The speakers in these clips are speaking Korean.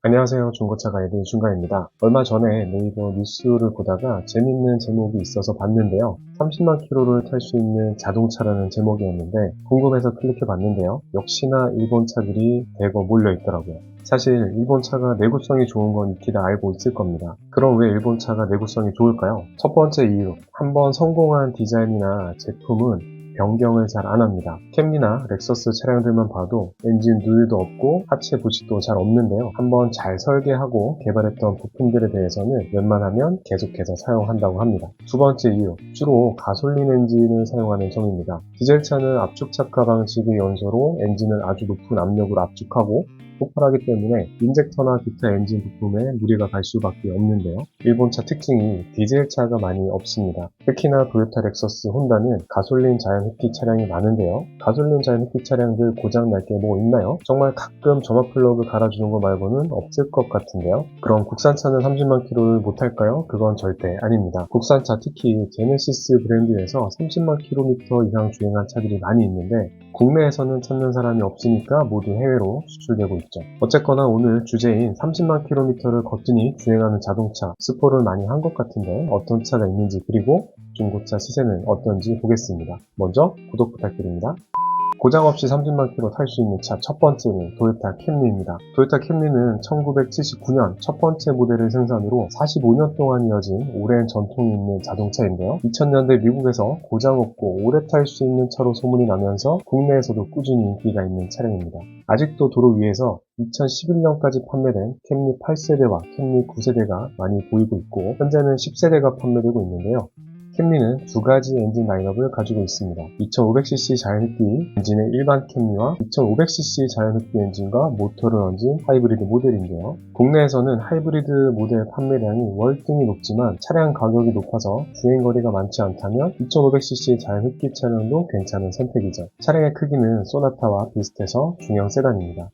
안녕하세요. 중고차 가이드 중가입니다. 얼마 전에 네이버 뉴스를 보다가 재밌는 제목이 있어서 봤는데요. 30만 킬로를 탈 수 있는 자동차라는 제목이었는데 궁금해서 클릭해 봤는데요. 역시나 일본 차들이 대거 몰려 있더라고요. 사실 일본 차가 내구성이 좋은 건 익히 다 알고 있을 겁니다. 그럼 왜 일본 차가 내구성이 좋을까요? 첫 번째 이유, 한번 성공한 디자인이나 제품은 변경을 잘 안 합니다. 캠리나 렉서스 차량들만 봐도 엔진 누유도 없고 하체 부식도 잘 없는데요. 한번 잘 설계하고 개발했던 부품들에 대해서는 웬만하면 계속해서 사용한다고 합니다. 두 번째 이유, 주로 가솔린 엔진을 사용하는 점입니다. 디젤차는 압축 착화 방식의 연소로 엔진을 아주 높은 압력으로 압축하고 폭발하기 때문에 인젝터나 기타 엔진 부품에 무리가 갈 수밖에 없는데요. 일본차 특징이 디젤차가 많이 없습니다. 특히나 토요타, 렉서스, 혼다는 가솔린 자연흡기 차량이 많은데요. 가솔린 자연흡기 차량들 고장 날 게 뭐 있나요? 정말 가끔 점화 플러그 갈아주는 거 말고는 없을 것 같은데요. 그럼 국산차는 30만 킬로를 못할까요? 그건 절대 아닙니다. 국산차, 특히 제네시스 브랜드에서 30만 킬로미터 이상 주행한 차들이 많이 있는데 국내에서는 찾는 사람이 없으니까 모두 해외로 수출되고 있죠. 어쨌거나 오늘 주제인 30만 킬로미터를 거뜬히 주행하는 자동차 스포를 많이 한 것 같은데 어떤 차가 있는지, 그리고 중고차 시세는 어떤지 보겠습니다. 먼저 구독 부탁드립니다. 고장 없이 30만 킬로 탈 수 있는 차 첫 번째는 토요타 캠리입니다. 토요타 캠리는 1979년 첫 번째 모델을 생산으로 45년 동안 이어진 오랜 전통이 있는 자동차인데요. 2000년대 미국에서 고장 없고 오래 탈 수 있는 차로 소문이 나면서 국내에서도 꾸준히 인기가 있는 차량입니다. 아직도 도로 위에서 2011년까지 판매된 캠리 8세대와 캠리 9세대가 많이 보이고 있고 현재는 10세대가 판매되고 있는데요. 캠리는 두 가지 엔진 라인업을 가지고 있습니다. 2500cc 자연흡기 엔진의 일반 캠리와 2500cc 자연흡기 엔진과 모터를 얹은 하이브리드 모델인데요. 국내에서는 하이브리드 모델 판매량이 월등히 높지만 차량 가격이 높아서 주행거리가 많지 않다면 2500cc 자연흡기 차량도 괜찮은 선택이죠. 차량의 크기는 소나타와 비슷해서 중형 세단입니다.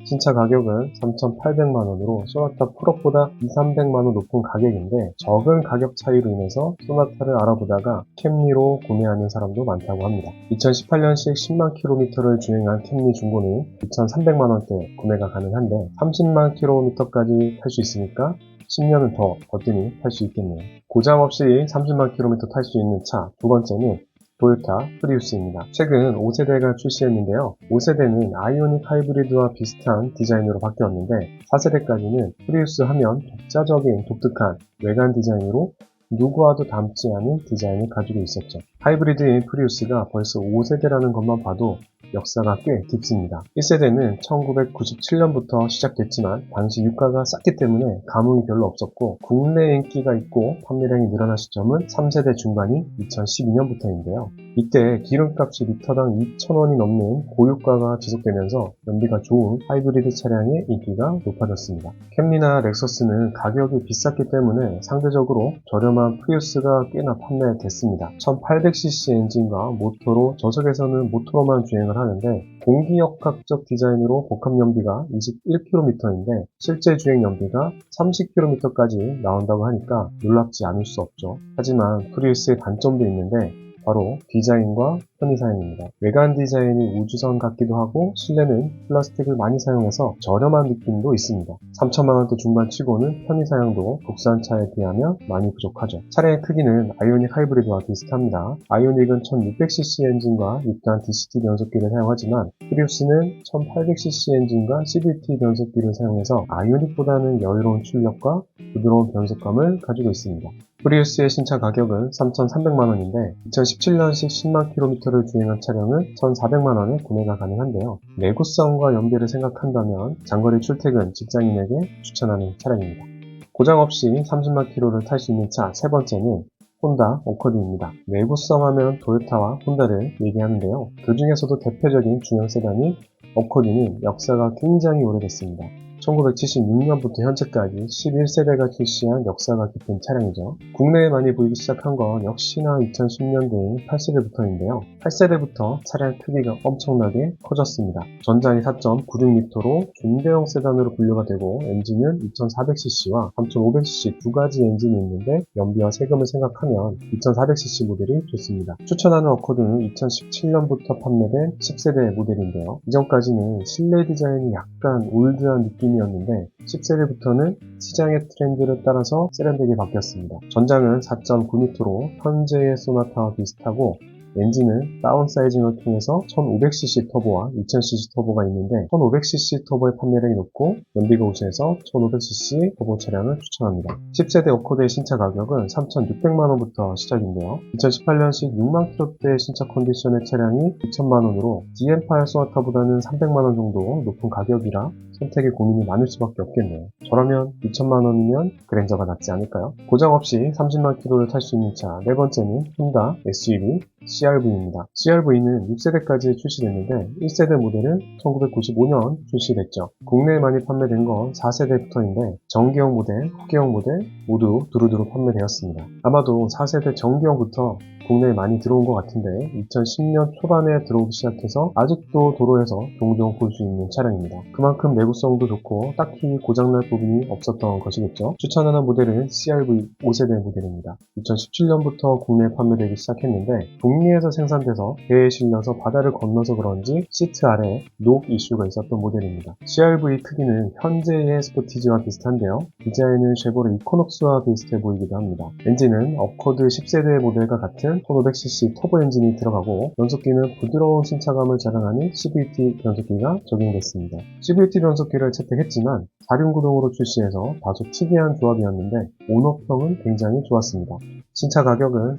신차 가격은 3,800만원으로 소나타 풀업보다 2,300만원 높은 가격인데 적은 가격 차이로 인해서 소나타를 알아보다가 캠리로 구매하는 사람도 많다고 합니다. 2018년식 10만 킬로미터를 주행한 캠리 중고는 2,300만원대 구매가 가능한데 30만 킬로미터까지 탈 수 있으니까 10년은 더 거뜬히 탈 수 있겠네요. 고장 없이 30만 킬로미터 탈 수 있는 차 두 번째는 토요타 프리우스입니다. 최근 5세대가 출시했는데요. 5세대는 아이오닉 하이브리드와 비슷한 디자인으로 바뀌었는데 4세대까지는 프리우스 하면 독자적인 독특한 외관 디자인으로 누구와도 닮지 않은 디자인을 가지고 있었죠. 하이브리드인 프리우스가 벌써 5세대라는 것만 봐도 역사가 꽤 깊습니다. 1세대는 1997년부터 시작됐지만 당시 유가가 쌌기 때문에 감흥이 별로 없었고 국내 인기가 있고 판매량이 늘어난 시점은 3세대 중반인 2012년부터인데요. 이때 기름값이 리터당 2,000원이 넘는 고유가가 지속되면서 연비가 좋은 하이브리드 차량의 인기가 높아졌습니다. 캠리나 렉서스는 가격이 비쌌기 때문에 상대적으로 저렴한 프리우스가 꽤나 판매됐습니다. 1800cc 엔진과 모터로 저속에서는 모터로만 주행을 하는데 공기역학적 디자인으로 복합 연비가 21km인데 실제 주행 연비가 30km까지 나온다고 하니까 놀랍지 않을 수 없죠. 하지만 프리우스의 단점도 있는데 바로 디자인과 편의 사용입니다. 외관 디자인이 우주선 같기도 하고 실내는 플라스틱을 많이 사용해서 저렴한 느낌도 있습니다. 3천만원대 중반치고는 편의 사용도 국산차에 비하면 많이 부족하죠. 차량의 크기는 아이오닉 하이브리드와 비슷합니다. 아이오닉은 1600cc 엔진과 6단 DCT 변속기를 사용하지만 프리우스는 1800cc 엔진과 CVT 변속기를 사용해서 아이오닉보다는 여유로운 출력과 부드러운 변속감을 가지고 있습니다. 프리우스의 신차 가격은 3,300만원인데 2017년식 10만 킬로미터를 주행한 차량은 1,400만원에 구매가 가능한데요. 내구성과 연비를 생각한다면 장거리 출퇴근 직장인에게 추천하는 차량입니다. 고장 없이 30만 킬로를 탈 수 있는 차 세 번째는 혼다 어코드입니다. 내구성 하면 토요타와 혼다를 얘기하는데요. 그 중에서도 대표적인 중형 세단인 어코드는 역사가 굉장히 오래됐습니다. 1976년부터 현재까지 11세대가 출시한 역사가 깊은 차량이죠. 국내에 많이 보이기 시작한 건 역시나 2010년대인 8세대부터인데요. 8세대부터 차량 크기가 엄청나게 커졌습니다. 전장이 4.96L로 중대형 세단으로 분류가 되고 엔진은 2400cc와 3500cc 두 가지 엔진이 있는데 연비와 세금을 생각하면 2400cc 모델이 좋습니다. 추천하는 어코드는 2017년부터 판매된 10세대 모델인데요. 이전까지는 실내 디자인이 약간 올드한 느낌이 수준이었는데 10세대부터는 시장의 트렌드를 따라서 세련되게 바뀌었습니다. 전장은 4.9M로 현재의 소나타와 비슷하고 엔진은 다운사이징을 통해서 1500cc 터보와 2000cc 터보가 있는데 1500cc 터보의 판매량이 높고 연비가 우수해서 1500cc 터보 차량을 추천합니다. 10세대 어코드의 신차 가격은 3,600만원부터 시작인데요. 2018년식 6만 킬로대 신차 컨디션의 차량이 2천만원으로 DM8 소나타보다는 300만원 정도 높은 가격이라 선택에 고민이 많을 수밖에 없겠네요. 저라면 2천만원이면 그랜저가 낫지 않을까요? 고장 없이 30만 킬로를 탈 수 있는 차 네 번째는 혼다 SUV CR-V입니다. CR-V는 6세대까지 출시됐는데 1세대 모델은 1995년 출시됐죠. 국내에 많이 판매된 건 4세대부터인데 전기형 모델, 후기형 모델 모두 두루두루 판매되었습니다. 아마도 4세대 전기형부터 국내에 많이 들어온 것 같은데 2010년 초반에 들어오기 시작해서 아직도 도로에서 종종 볼 수 있는 차량입니다. 그만큼 내구성도 좋고 딱히 고장날 부분이 없었던 것이겠죠. 추천하는 모델은 CR-V 5세대 모델입니다. 2017년부터 국내에 판매되기 시작했는데 북미에서 생산돼서 배에 실려서 바다를 건너서 그런지 시트 아래에 녹 이슈가 있었던 모델입니다. CR-V 크기는 현재의 스포티지와 비슷한데요. 디자인은 쉐보레 이코녹스와 비슷해 보이기도 합니다. 엔진은 어코드 10세대 모델과 같은 1500cc 터보 엔진이 들어가고 변속기는 부드러운 신차감을 자랑하는 CVT 변속기가 적용됐습니다. CVT 변속기를 채택했지만 4륜구동으로 출시해서 다소 특이한 조합이었는데 오너평은 굉장히 좋았습니다. 신차 가격은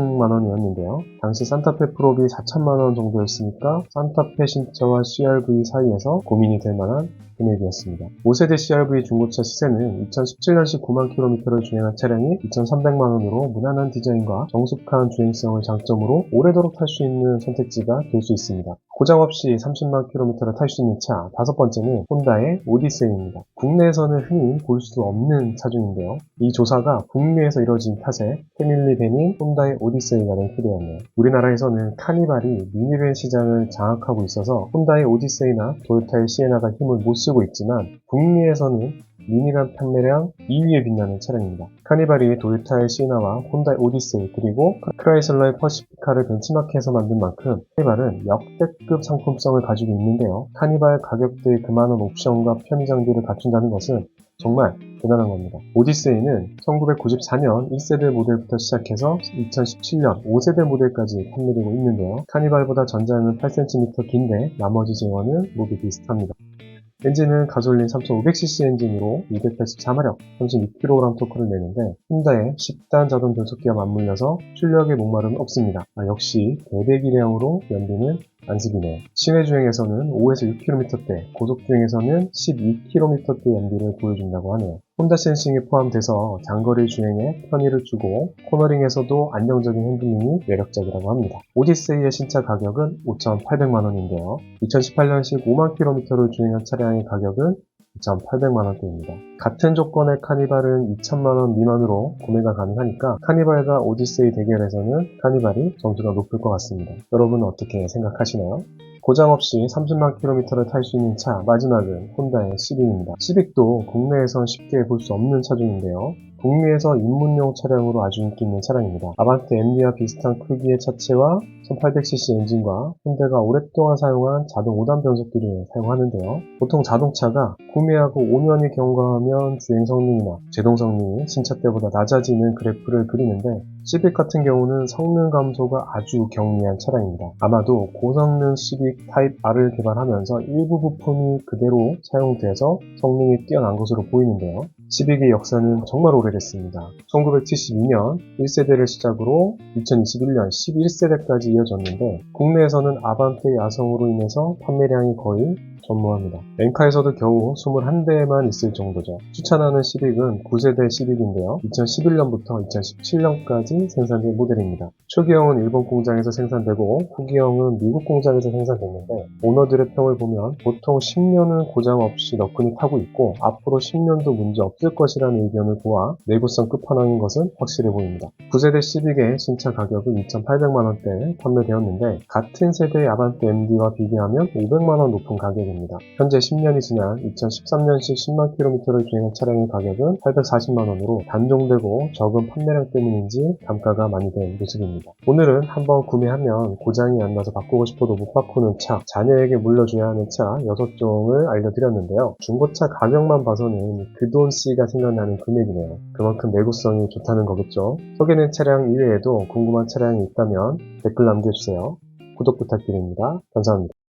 4,300만원이었는데요. 당시 산타페 프로비 4천만원 정도였으니까 산타페 신차와 CR-V 사이에서 고민이 될 만한 금액이었습니다. 5세대 CR-V 중고차 시세는 2017년식 9만 킬로미터를 주행한 차량이 2,300만원으로 무난한 디자인과 정숙한 주행성을 장점으로 오래도록 탈 수 있는 선택지가 될 수 있습니다. 고장 없이 30만 킬로미터를 탈 수 있는 차 다섯 번째는 혼다의 오디세이입니다. 국내에서는 흔히 볼 수 없는 차종인데요. 이 조사가 북미에서 이뤄진 탓에 패밀리 밴인 혼다의 오디세이가 랭크되었네요. 우리나라에서는 카니발이 미니밴 시장을 장악하고 있어서 혼다의 오디세이나 도요타의 시에나가 힘을 못 쓰고 있지만 북미에서는 미니밴 판매량 2위에 빛나는 차량입니다. 카니발이 도요타의 시에나와 혼다의 오디세이 그리고 크라이슬러의 퍼시피카를 벤치마크해서 만든 만큼 카니발은 역대급 상품성을 가지고 있는데요. 카니발 가격대의 그 많은 옵션과 편의 장비를 갖춘다는 것은 정말 대단한 겁니다. 오디세이는 1994년 1세대 모델부터 시작해서 2017년 5세대 모델까지 판매되고 있는데요. 카니발보다 전장은 8cm 긴데 나머지 제어는 모두 비슷합니다. 엔진은 가솔린 3500cc 엔진으로 284마력, 32kg 토크를 내는데 혼다의 10단 자동 변속기와 맞물려서 출력의 목마름은 없습니다. 역시 대배기량으로 연비는 안습이네요. 시내 주행에서는 5에서 6km대, 고속 주행에서는 12km대 연비를 보여준다고 하네요. 혼다 센싱이 포함돼서 장거리 주행에 편의를 주고 코너링에서도 안정적인 핸들링이 매력적이라고 합니다. 오디세이의 신차 가격은 5,800만원인데요. 2018년식 5만 킬로미터를 주행한 차량의 가격은 2,800만원대입니다. 같은 조건의 카니발은 2천만원 미만으로 구매가 가능하니까 카니발과 오디세이 대결에서는 카니발이 점수가 높을 것 같습니다. 여러분은 어떻게 생각하시나요? 고장 없이 30만 킬로미터를 탈 수 있는 차 마지막은 혼다의 시빅입니다. 시빅도 국내에선 쉽게 볼 수 없는 차종인데요. 북미에서 입문용 차량으로 아주 인기 있는 차량입니다. 아반떼 MD와 비슷한 크기의 차체와 1800cc 엔진과 혼다가 오랫동안 사용한 자동 5단 변속기를 사용하는데요. 보통 자동차가 구매하고 5년이 경과하면 주행 성능이나 제동 성능이 신차 때보다 낮아지는 그래프를 그리는데 시빅 같은 경우는 성능 감소가 아주 경미한 차량입니다. 아마도 고성능 시빅 타입 R을 개발하면서 일부 부품이 그대로 사용돼서 성능이 뛰어난 것으로 보이는데요. 시빅의 역사는 정말 오래됐습니다. 1972년 1세대를 시작으로 2021년 11세대까지 이어졌는데 국내에서는 아반떼 야성으로 인해서 판매량이 거의 전무합니다. 엔카에서도 겨우 21대만 있을 정도죠. 추천하는 시빅은 9세대 시빅인데요. 2011년부터 2017년까지 생산된 모델입니다. 초기형은 일본 공장에서 생산되고 후기형은 미국 공장에서 생산됐는데 오너들의 평을 보면 보통 10년은 고장 없이 너끈히 타고 있고 앞으로 10년도 문제 없을 것이라는 의견을 보아 내구성 끝판왕인 것은 확실해 보입니다. 9세대 시빅의 신차 가격은 2,800만원대에 판매되었는데 같은 세대의 아반떼 MD와 비교하면 500만원 높은 가격입니다. 차량입니다. 현재 10년이 지난 2013년식 10만 킬로미터를 주행한 차량의 가격은 840만원으로 단종되고 적은 판매량 때문인지 단가가 많이 된 모습입니다. 오늘은 한번 구매하면 고장이 안 나서 바꾸고 싶어도 못 바꾸는 차, 자녀에게 물려줘야 하는 차 6종을 알려드렸는데요. 중고차 가격만 봐서는 그 돈씨가 생각나는 금액이네요. 그만큼 내구성이 좋다는 거겠죠. 소개된 차량 이외에도 궁금한 차량이 있다면 댓글 남겨주세요. 구독 부탁드립니다. 감사합니다.